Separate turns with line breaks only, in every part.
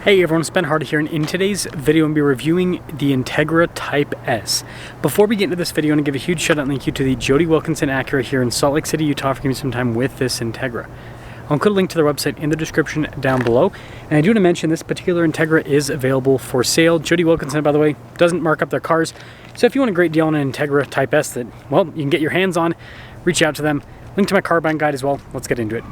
Hey everyone, it's Ben Hardy here, and in today's video I'm going to be reviewing the Integra Type S. Before we get into this video, I want to give a huge shout out and thank you to the Jody Wilkinson Acura here in Salt Lake City, Utah for giving me some time with this Integra. I'll include a link to their website in the description down below. And I do want to mention this particular Integra is available for sale. Jody Wilkinson, by the way, doesn't mark up their cars. So if you want a great deal on an Integra Type S that, well, you can get your hands on, reach out to them. Link to my car buying guide as well. Let's get into it.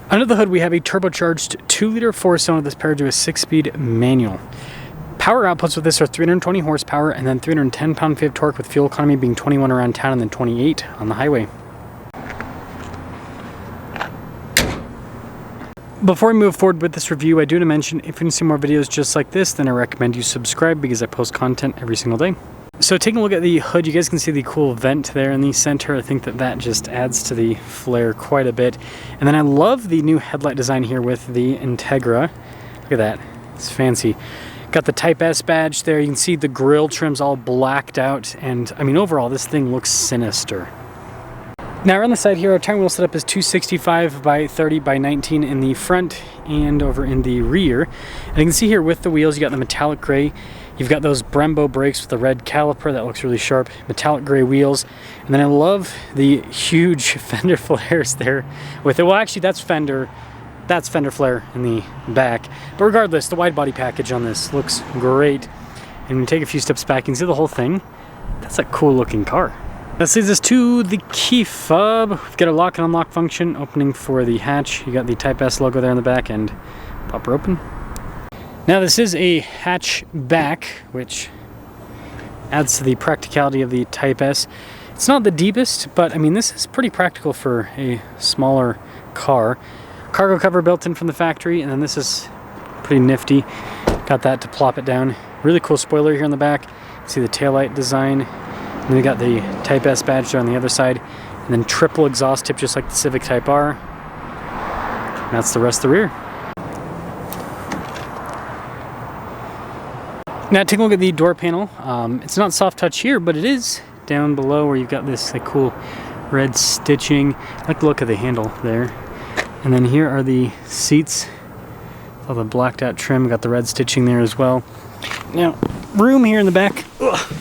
Under the hood, we have a turbocharged 2-liter 4-cylinder that's paired to a 6-speed manual. Power outputs with this are 320 horsepower and then 310 pound-feet of torque, with fuel economy being 21 around town and then 28 on the highway. Before we move forward with this review, I do want to mention if you want to see more videos just like this, then I recommend you subscribe because I post content every single day. So taking a look at the hood, you guys can see the cool vent there in the center. I think that just adds to the flare quite a bit. And then I love the new headlight design here with the Integra. Look at that, it's fancy. Got the Type S badge there. You can see the grille trim's all blacked out. And I mean, overall, this thing looks sinister. Now around the side here, our tire wheel setup is 265 by 30 by 19 in the front and over in the rear. And you can see here with the wheels, you got the metallic gray. You've got those Brembo brakes with the red caliper, that looks really sharp, metallic gray wheels. And then I love the huge fender flares there with it. Well, actually that's fender flare in the back. But regardless, the wide body package on this looks great. And when you take a few steps back, you can see the whole thing. That's a cool looking car. This leads us to the key fob. We've got a lock and unlock function, opening for the hatch. You got the Type S logo there in the back and pop her open. Now this is a hatchback, which adds to the practicality of the Type S. It's not the deepest, but I mean this is pretty practical for a smaller car. Cargo cover built in from the factory, and then this is pretty nifty. Got that to plop it down. Really cool spoiler here in the back. See the taillight design. And then we got the Type S badge there on the other side, and then triple exhaust tip just like the Civic Type R. And that's the rest of the rear. Now take a look at the door panel. It's not soft touch here, but it is down below where you've got this like cool red stitching. I like the look of the handle there. And then here are the seats. All the blacked out trim, got the red stitching there as well. Now, room here in the back. Ugh.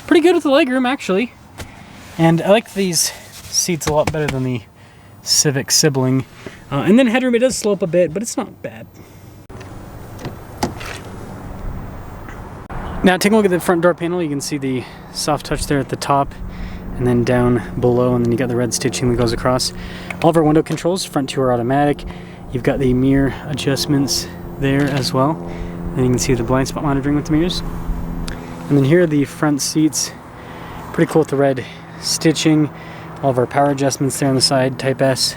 Pretty good with the legroom actually. And I like these seats a lot better than the Civic sibling. And then headroom, it does slope a bit, but it's not bad. Now take a look at the front door panel. You can see the soft touch there at the top and then down below, and then you got the red stitching that goes across. All of our window controls, front two are automatic. You've got the mirror adjustments there as well. And you can see the blind spot monitoring with the mirrors. And then here are the front seats. Pretty cool with the red stitching. All of our power adjustments there on the side, Type S.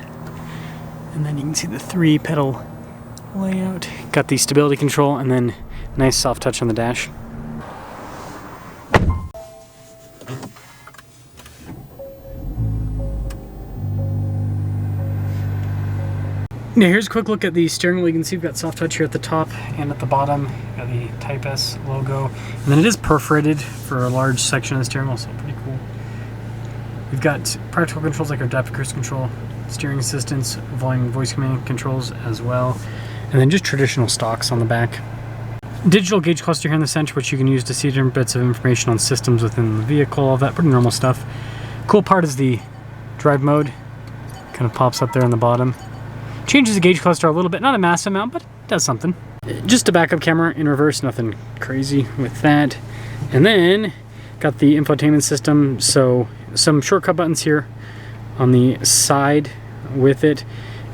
And then you can see the 3-pedal layout. Got the stability control and then nice soft touch on the dash. Now here's a quick look at the steering wheel. You can see we've got soft touch here at the top and at the bottom. We've got the Type S logo. And then it is perforated for a large section of the steering wheel, so pretty cool. We've got practical controls like our adaptive cruise control, steering assistance, volume and voice command controls as well. And then just traditional stocks on the back. Digital gauge cluster here in the center, which you can use to see different bits of information on systems within the vehicle, all that pretty normal stuff. Cool part is the drive mode. Kind of pops up there on the bottom. Changes the gauge cluster a little bit, not a massive amount, but it does something. Just a backup camera in reverse, nothing crazy with that. And then got the infotainment system, so some shortcut buttons here on the side with it.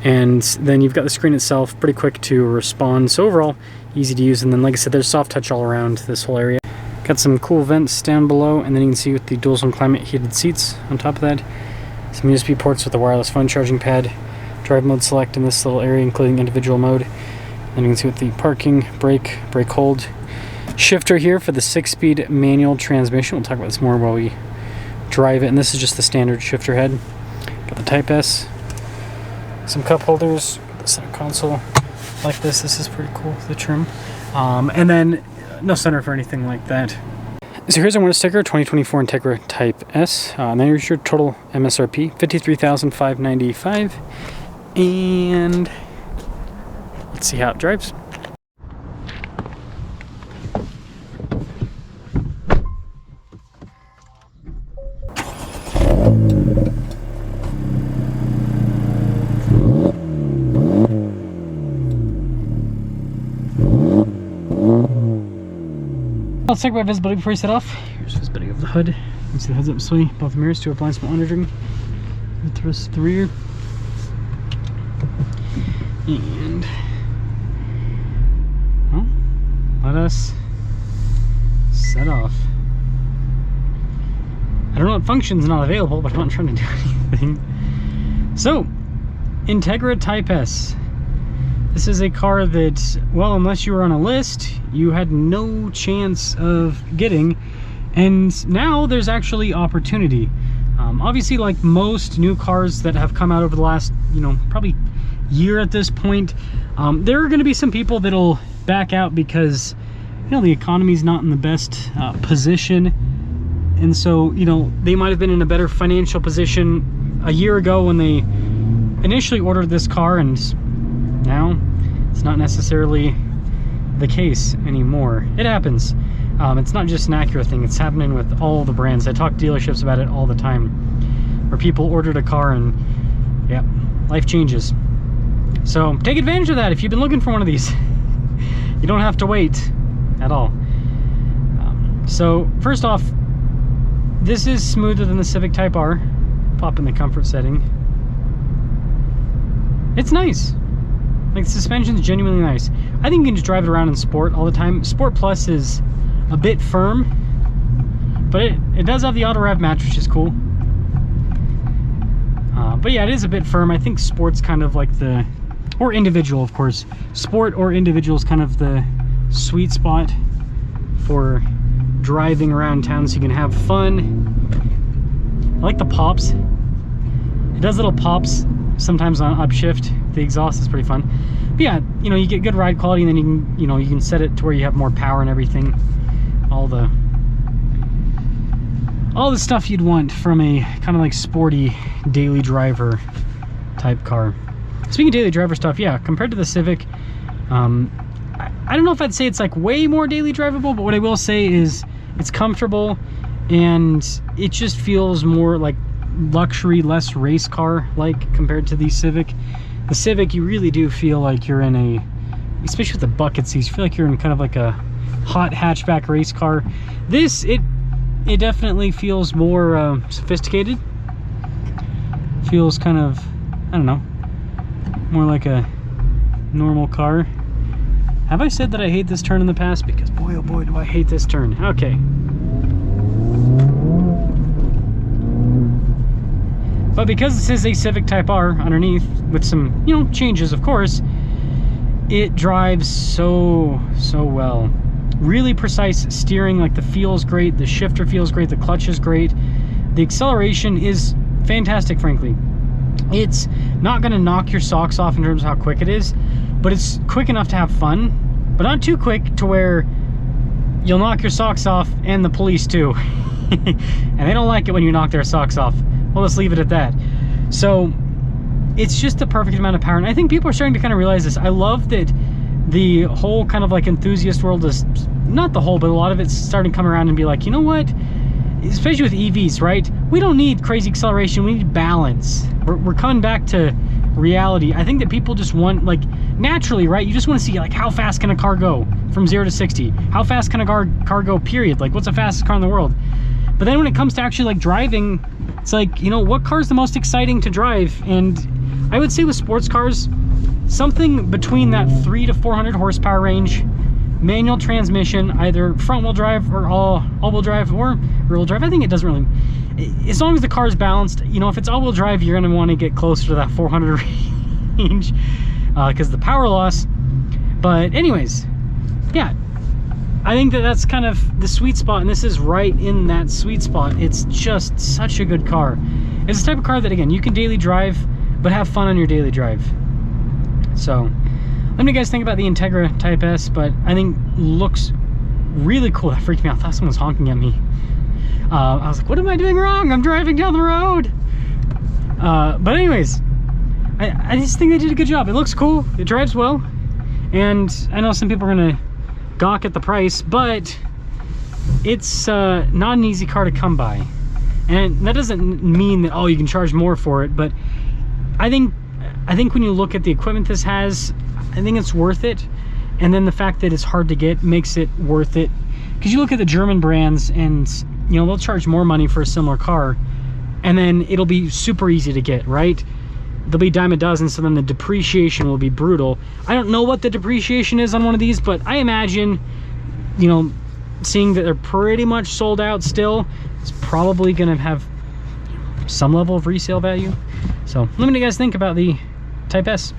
And then you've got the screen itself, pretty quick to respond. So overall, easy to use. And then like I said, there's soft touch all around this whole area. Got some cool vents down below, and then you can see with the dual zone climate heated seats on top of that. Some USB ports with the wireless phone charging pad. Drive mode select in this little area, including individual mode. And you can see with the parking, brake hold. Shifter here for the 6-speed manual transmission. We'll talk about this more while we drive it. And this is just the standard shifter head. Got the Type S. Some cup holders. Got the center console like this. This is pretty cool, the trim. And then no center for anything like that. So here's our window sticker, 2024 Integra Type S. And then here's your total MSRP, $53,595. And let's see how it drives. Let's talk about visibility before you set off. Here's visibility of the hood. You can see the heads up display, both mirrors, 2 blind spot monitoring. The rest of the rear. And well, let us set off. I don't know what function's not available, but I'm not trying to do anything. So, Integra Type S. This is a car that, well, unless you were on a list, you had no chance of getting, and now there's actually opportunity. Obviously, like most new cars that have come out over the last, probably year at this point, there are going to be some people that'll back out because, the economy's not in the best position, and so, they might have been in a better financial position a year ago when they initially ordered this car, and now it's not necessarily the case anymore. It happens. It's not just an Acura thing, it's happening with all the brands. I talk to dealerships about it all the time, where people ordered a car and yeah, life changes. So take advantage of that if you've been looking for one of these. You don't have to wait at all. So first off, this is smoother than the Civic Type R. Pop in the comfort setting. It's nice. Like, the suspension's genuinely nice. I think you can just drive it around in Sport all the time. Sport Plus is a bit firm, but it does have the auto rev match, which is cool. But yeah, it is a bit firm. I think Sport's kind of like the, or Individual, of course. Sport or Individual is kind of the sweet spot for driving around town so you can have fun. I like the pops. It does little pops sometimes on upshift. The exhaust is pretty fun. But yeah, you get good ride quality, and then you can set it to where you have more power and everything. All the stuff you'd want from a kind of like sporty daily driver type car. Speaking of daily driver stuff, yeah, compared to the Civic, I don't know if I'd say it's like way more daily drivable, but what I will say is it's comfortable and it just feels more like luxury, less race car like compared to the Civic. The Civic, you really do feel like you're in a, especially with the bucket seats, you feel like you're in kind of like a hot hatchback race car. This, it definitely feels more sophisticated. Feels kind of, I don't know, more like a normal car. Have I said that I hate this turn in the past? Because boy, oh boy, do I hate this turn. Okay. But because this is a Civic Type R underneath, with some, changes, of course, it drives so well. Really precise steering, like the feel's great, the shifter feels great, the clutch is great. The acceleration is fantastic, frankly. It's not gonna knock your socks off in terms of how quick it is, but it's quick enough to have fun, but not too quick to where you'll knock your socks off, and the police too. And they don't like it when you knock their socks off. Well, let's leave it at that. So it's just the perfect amount of power, and I think people are starting to kind of realize this. I love that the whole kind of like enthusiast world is, not the whole, but a lot of it's starting to come around and be like, you know what, especially with EVs, right? We don't need crazy acceleration, we need balance. We're coming back to reality. I think that people just want, like, naturally, right, you just want to see, like, how fast can a car go from 0 to 60? How fast can a car go, period? Like, what's the fastest car in the world? But then when it comes to actually like driving, it's like, what car is the most exciting to drive? And I would say with sports cars, something between that 300 to 400 horsepower range, manual transmission, either front wheel drive or all wheel drive or rear wheel drive. I think it doesn't really, as long as the car is balanced, if it's all wheel drive, you're going to want to get closer to that 400 range because the power loss. But anyways, yeah, I think that that's kind of the sweet spot, and this is right in that sweet spot. It's just such a good car. It's the type of car that, again, you can daily drive, but have fun on your daily drive. So let me guys think about the Integra Type S, but I think looks really cool. That freaked me out. I thought someone was honking at me. I was like, what am I doing wrong? I'm driving down the road. But anyways, I just think they did a good job. It looks cool. It drives well. And I know some people are gonna gawk at the price, but it's not an easy car to come by. And that doesn't mean that, oh, you can charge more for it, but I think when you look at the equipment this has, I think it's worth it. And then the fact that it's hard to get makes it worth it. Because you look at the German brands and, you know, they'll charge more money for a similar car, and then it'll be super easy to get, right? They'll be dime a dozen, so then the depreciation will be brutal. I don't know what the depreciation is on one of these, but I imagine, you know, seeing that they're pretty much sold out still, it's probably gonna have some level of resale value. So let me know what you guys think about the Type S.